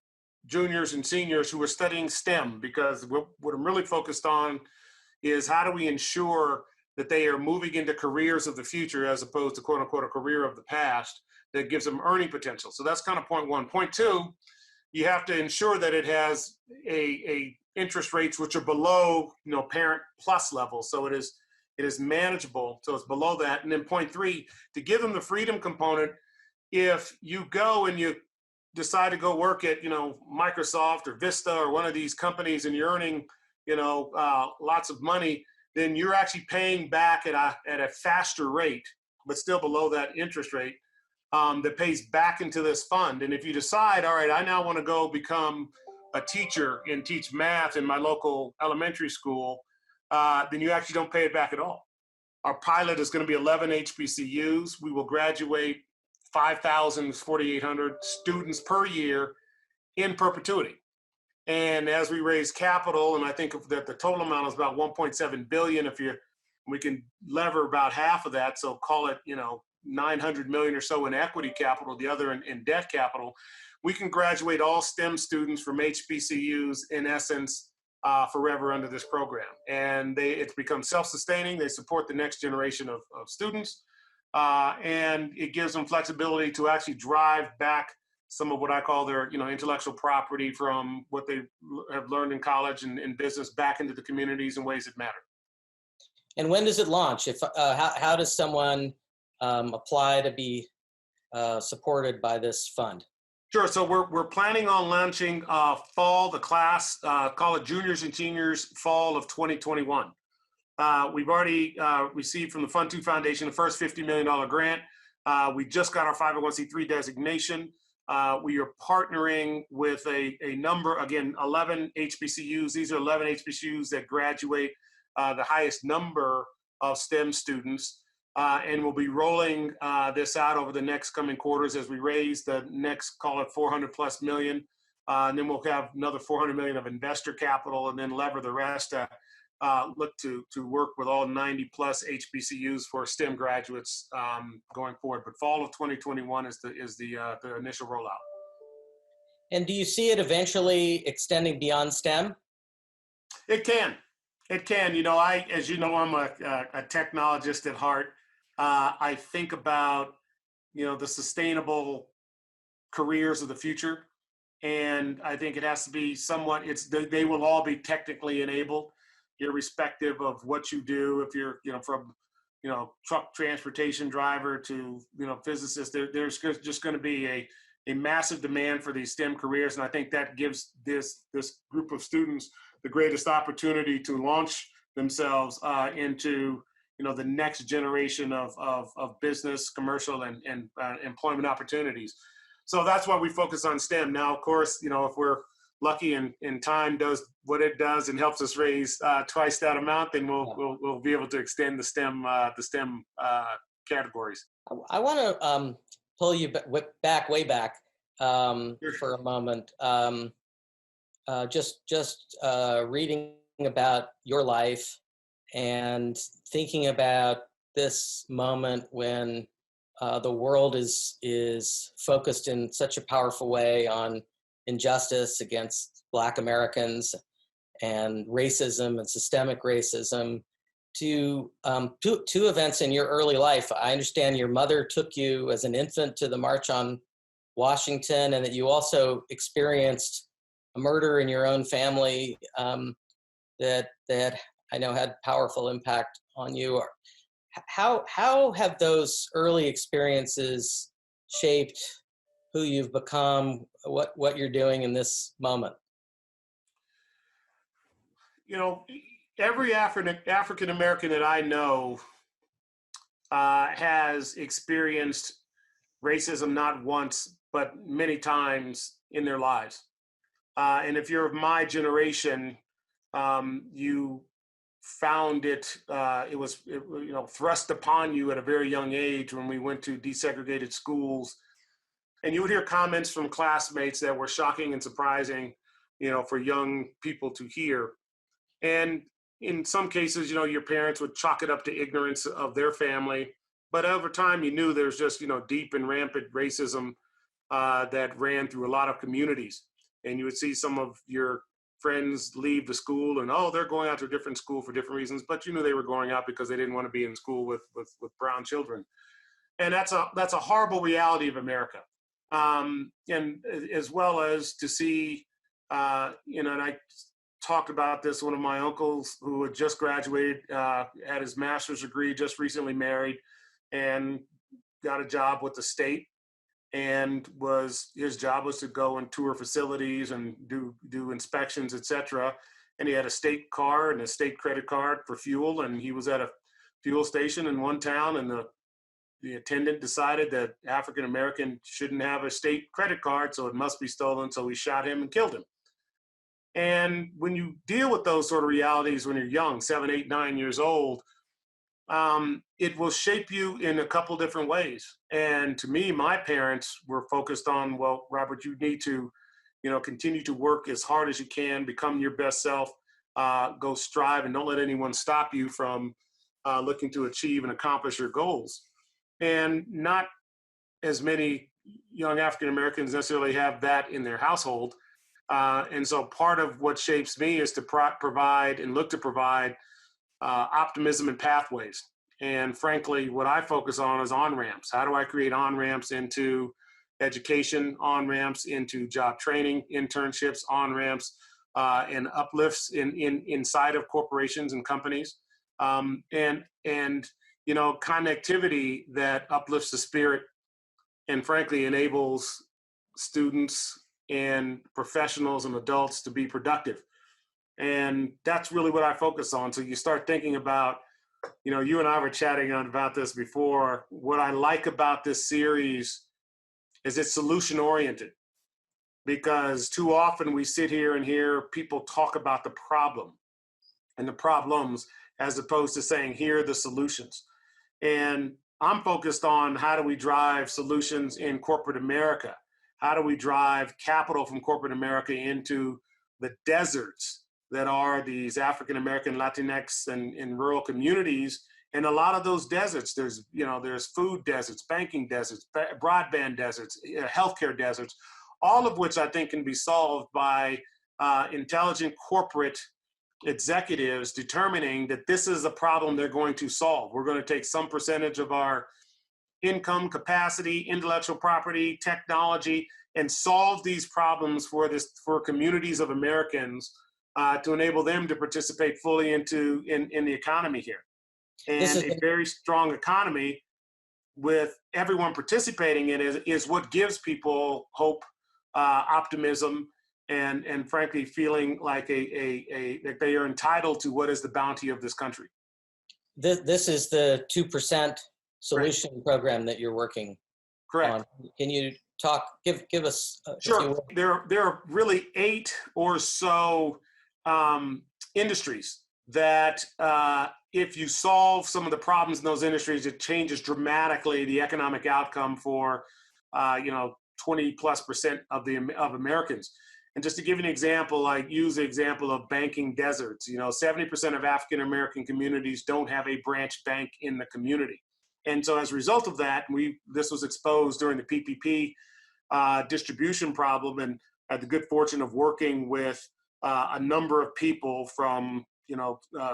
juniors and seniors who are studying STEM, because what I'm really focused on is how do we ensure that they are moving into careers of the future as opposed to quote unquote a career of the past that gives them earning potential. So that's kind of point one. Point two, you have to ensure that it has a interest rates which are below, parent plus level. So it is manageable. So it's below that. And then point three, to give them the freedom component, if you go and you decide to go work at, Microsoft or Vista or one of these companies and you're earning, lots of money, then you're actually paying back at a faster rate, but still below that interest rate that pays back into this fund. And if you decide, all right, I now want to go become a teacher and teach math in my local elementary school, then you actually don't pay it back at all. Our pilot is going to be 11 HBCUs. We will graduate 5,000, 4,800 students per year in perpetuity. And as we raise capital, and I think that the total amount is about 1.7 billion. We can lever about half of that, so call it 900 million or so in equity capital, the other in debt capital. We can graduate all STEM students from HBCUs in essence forever under this program, and it's become self-sustaining. They support the next generation of students, and it gives them flexibility to actually drive back some of what I call their, intellectual property from what they have learned in college and in business back into the communities in ways that matter. And when does it launch? How does someone apply to be supported by this fund? Sure. So we're planning on launching fall, the class, call it juniors and seniors, fall of 2021. We've already received from the Fund 2 Foundation the first $50 million grant. We just got our 501c3 designation. We are partnering with a number, again, 11 HBCUs. These are 11 HBCUs that graduate the highest number of STEM students. And we'll be rolling this out over the next coming quarters as we raise the next, call it 400 plus million. And then we'll have another 400 million of investor capital and then lever the rest to look to work with all 90 plus HBCUs for STEM graduates going forward. But fall of 2021 is the initial rollout. And do you see it eventually extending beyond STEM? It can. It can. As you know, I'm a technologist at heart. I think about, the sustainable careers of the future. And I think it has to be somewhat, they will all be technically enabled, irrespective of what you do. If you're, from, truck transportation driver to, physicist, there's just going to be a massive demand for these STEM careers. And I think that gives this group of students the greatest opportunity to launch themselves into, the next generation of business, commercial, and employment opportunities. So that's why we focus on STEM. Now, of course, if we're lucky and Time does what it does and helps us raise twice that amount, then we'll be able to extend the STEM categories. I want to pull you way back for a moment. Just reading about your life and thinking about this moment when the world is focused in such a powerful way on injustice against Black Americans and racism and systemic racism, to two events in your early life. I understand your mother took you as an infant to the March on Washington, and that you also experienced a murder in your own family that I know had powerful impact on you. How have those early experiences shaped who you've become, what you're doing in this moment? Every African American that I know has experienced racism not once, but many times in their lives. And if you're of my generation, you found it was thrust upon you at a very young age when we went to desegregated schools, and you would hear comments from classmates that were shocking and surprising, for young people to hear. And in some cases, your parents would chalk it up to ignorance of their family, but over time you knew there's just deep and rampant racism that ran through a lot of communities. And you would see some of your friends leave the school and, oh, they're going out to a different school for different reasons, but you knew they were going out because they didn't want to be in school with brown children. And that's a horrible reality of America. And as well as to see, and I talked about this, one of my uncles who had just graduated, had his master's degree, just recently married, and got a job with the state. And his job was to go and tour facilities and do inspections, et cetera. And he had a state car and a state credit card for fuel. And he was at a fuel station in one town, and the attendant decided that African-American shouldn't have a state credit card, so it must be stolen. So he shot him and killed him. And when you deal with those sort of realities when you're young, 7, 8, 9 years old, it will shape you in a couple different ways. And to me, my parents were focused on, well, Robert, you need to, continue to work as hard as you can, become your best self, go strive, and don't let anyone stop you from looking to achieve and accomplish your goals. And not as many young African Americans necessarily have that in their household. And so part of what shapes me is to provide and look to provide optimism and pathways. And frankly, what I focus on is on-ramps. How do I create on-ramps into education, on-ramps into job training, internships, on-ramps, and uplifts inside of corporations and companies, and connectivity that uplifts the spirit and frankly enables students and professionals and adults to be productive. And that's really what I focus on. So you start thinking about, you and I were chatting about this before. What I like about this series is it's solution oriented, because too often we sit here and hear people talk about the problem and the problems as opposed to saying, here are the solutions. And I'm focused on how do we drive solutions in corporate America? How do we drive capital from corporate America into the deserts that are these African-American, Latinx, and rural communities? And a lot of those deserts, there's food deserts, banking deserts, broadband deserts, healthcare deserts, all of which I think can be solved by intelligent corporate executives determining that this is a problem they're going to solve. We're going to take some percentage of our income, capacity, intellectual property, technology, and solve these problems for communities of Americans to enable them to participate fully in the economy here. And a very strong economy with everyone participating in it is what gives people hope, optimism, and frankly feeling like that they are entitled to what is the bounty of this country. This is the 2% solution program that you're working Correct. on. Can you give us Sure. There are really 8 or so industries that if you solve some of the problems in those industries, it changes dramatically the economic outcome for 20+% of Americans. And just to give you an example, I use the example of banking deserts. 70% of African American communities don't have a branch bank in the community. And so as a result of that, this was exposed during the PPP distribution problem, and I had the good fortune of working with a number of people from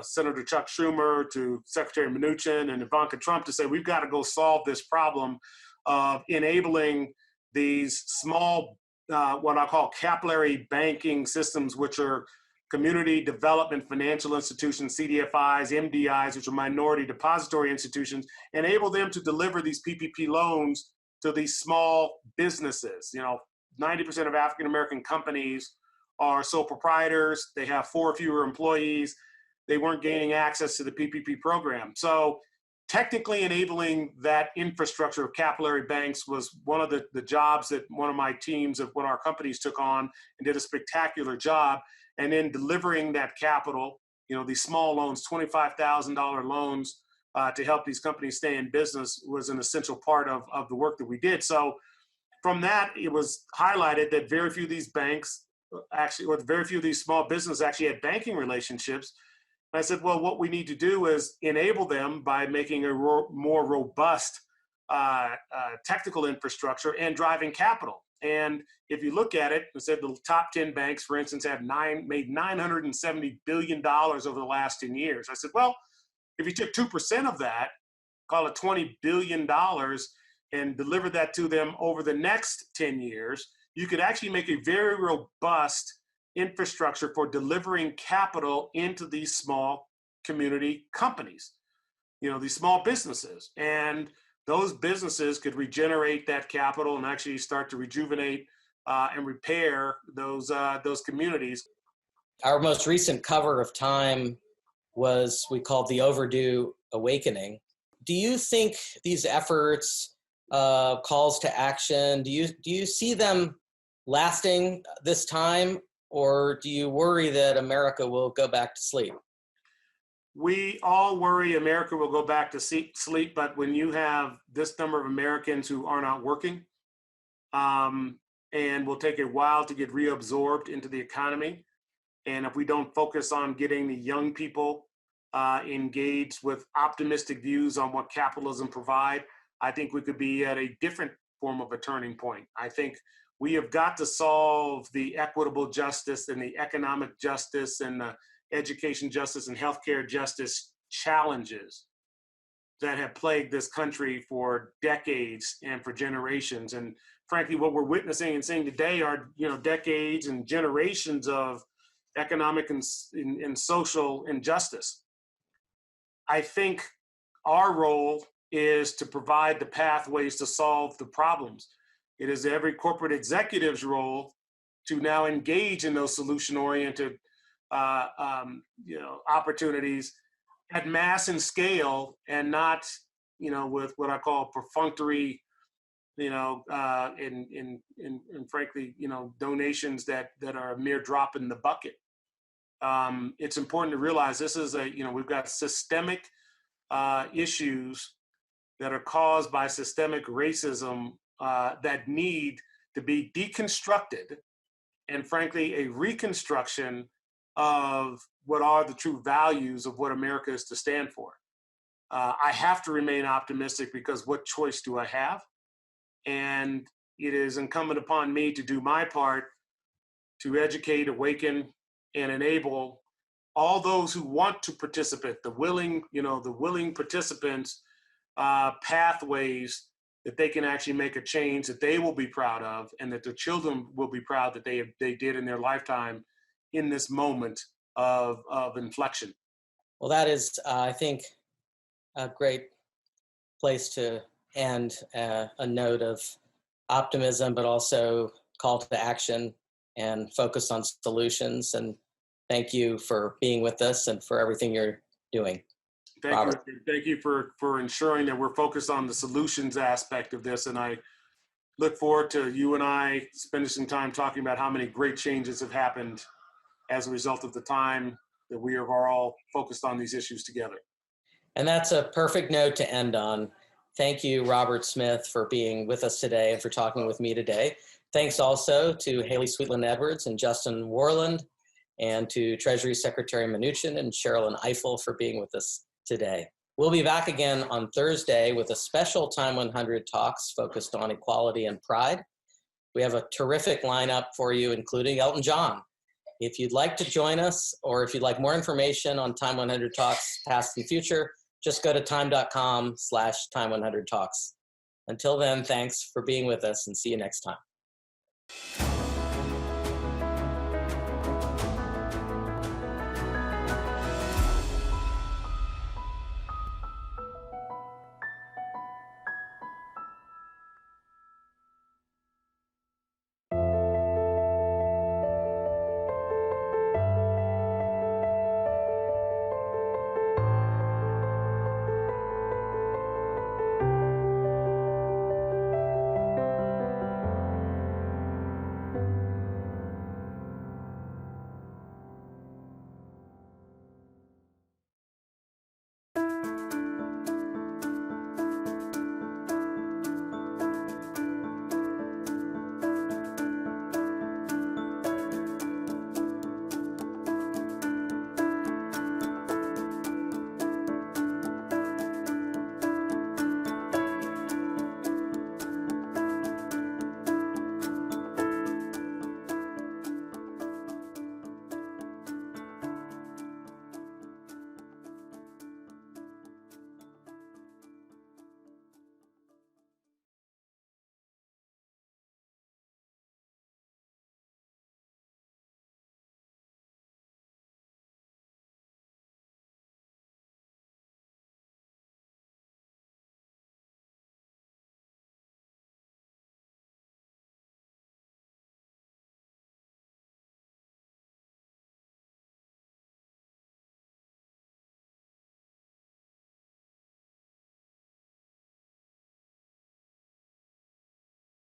Senator Chuck Schumer to Secretary Minuchin and Ivanka Trump to say, we've got to go solve this problem of enabling these small, what I call capillary banking systems, which are community development financial institutions, CDFIs, MDIs, which are minority depository institutions, enable them to deliver these PPP loans to these small businesses. 90% of African American companies are sole proprietors. They have 4 or fewer employees. They weren't gaining access to the PPP program. So technically enabling that infrastructure of capillary banks was one of the jobs that one of my teams of one of our companies took on and did a spectacular job. And then delivering that capital, these small loans, $25,000 loans to help these companies stay in business was an essential part of the work that we did. So from that, it was highlighted that very few of these banks very few of these small businesses actually had banking relationships. And I said, well, what we need to do is enable them by making a more robust technical infrastructure and driving capital. And if you look at it, it said the top 10 banks, for instance, have made $970 billion over the last 10 years. I said, well, if you took 2% of that, call it $20 billion, and deliver that to them over the next 10 years, you could actually make a very robust infrastructure for delivering capital into these small community companies, these small businesses. And those businesses could regenerate that capital and actually start to rejuvenate and repair those communities. Our most recent cover of Time was we called The Overdue Awakening. Do you think these efforts, calls to action, do you see them lasting this time, or do you worry that America will go back to sleep? We all worry America will go back to sleep, but when you have this number of Americans who are not working, and will take a while to get reabsorbed into the economy, and if we don't focus on getting the young people engaged with optimistic views on what capitalism provide, I think we could be at a different form of a turning point. I think we have got to solve the equitable justice and the economic justice and the education justice and healthcare justice challenges that have plagued this country for decades and for generations. And frankly, what we're witnessing and seeing today are, decades and generations of economic and social injustice. I think our role is to provide the pathways to solve the problems. It is every corporate executive's role to now engage in those solution-oriented opportunities at mass and scale, and not, with what I call perfunctory, and frankly, donations that are a mere drop in the bucket. It's important to realize this is we've got systemic issues that are caused by systemic racism that need to be deconstructed, and frankly, a reconstruction of what are the true values of what America is to stand for. I have to remain optimistic, because what choice do I have? And it is incumbent upon me to do my part to educate, awaken, and enable all those who want to participate, the willing participants, pathways that they can actually make a change that they will be proud of, and that their children will be proud that they did in their lifetime in this moment of inflection. Well, that is, I think, a great place to end, a note of optimism, but also call to action and focus on solutions. And thank you for being with us and for everything you're doing. Thank you for ensuring that we're focused on the solutions aspect of this. And I look forward to you and I spending some time talking about how many great changes have happened as a result of the time that we are all focused on these issues together. And that's a perfect note to end on. Thank you, Robert Smith, for being with us today and for talking with me today. Thanks also to Haley Sweetland Edwards and Justin Warland, and to Treasury Secretary Minuchin and Sherrilyn Ifill for being with us today. We'll be back again on Thursday with a special Time 100 Talks focused on equality and pride. We have a terrific lineup for you, including Elton John. If you'd like to join us, or if you'd like more information on Time 100 Talks, past and future, just go to time.com/Time100 Talks. Until then, thanks for being with us, and see you next time.